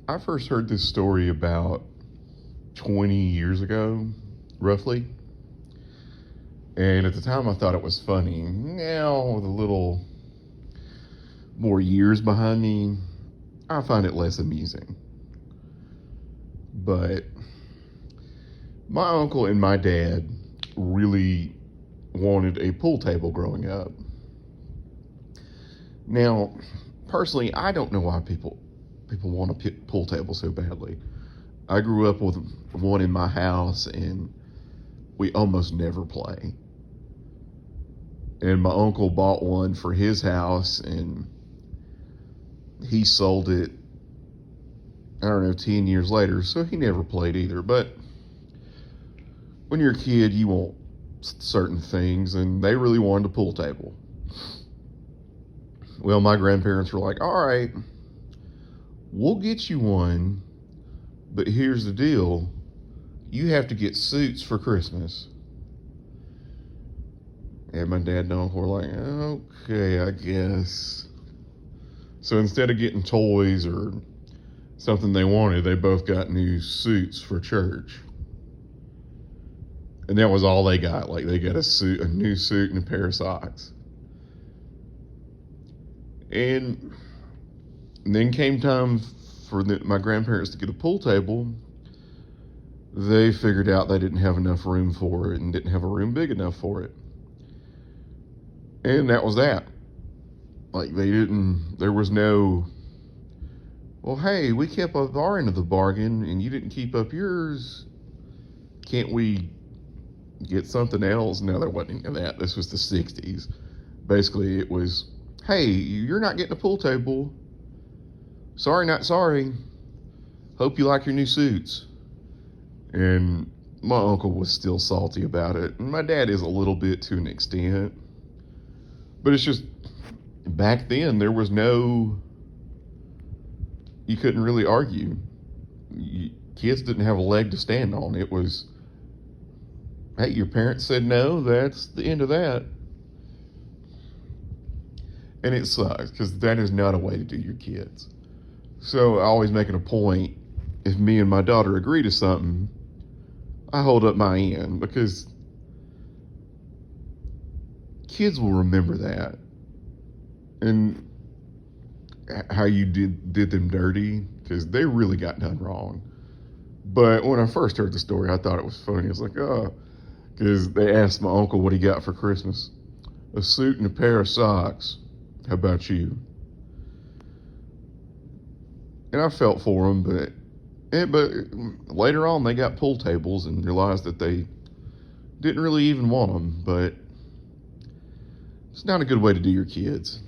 I first heard this story about 20 years ago, roughly. And at the time, I thought it was funny. Now, with a little more years behind me, I find it less amusing. But my uncle and my dad really wanted a pool table growing up. Now, personally, I don't know why people want a pool table so badly. I grew up with one in my house, and we almost never play. And my uncle bought one for his house, and he sold it, I don't know, 10 years later, so he never played either. But when you're a kid, you want certain things, and they really wanted a pool table. Well, my grandparents were like, all right, we'll get you one, but here's the deal. You have to get suits for Christmas. And my dad and uncle were like, okay, I guess. So instead of getting toys or something they wanted, they both got new suits for church. And that was all they got. Like, they got a new suit and a pair of socks. And then came time for my grandparents to get a pool table. They figured out they didn't have enough room for it and didn't have a room big enough for it. And that was that. Like, there was no, well, hey, we kept up our end of the bargain and you didn't keep up yours. Can't we get something else? No, there wasn't any of that. This was the 60s. Basically, it was, hey, you're not getting a pool table. Sorry, not sorry. Hope you like your new suits. And my uncle was still salty about it. And my dad is a little bit to an extent. But it's just, back then, there was no, you couldn't really argue. Kids didn't have a leg to stand on. It was, hey, your parents said no, that's the end of that. And it sucks, because that is not a way to do your kids. So I always making a point, if me and my daughter agree to something, I hold up my end, because kids will remember that. And how you did them dirty, because they really got done wrong. But when I first heard the story, I thought it was funny. I was like, oh, because they asked my uncle what he got for Christmas. A suit and a pair of socks. How about you? And I felt for them, but later on they got pool tables and realized that they didn't really even want them. But it's not a good way to do your kids.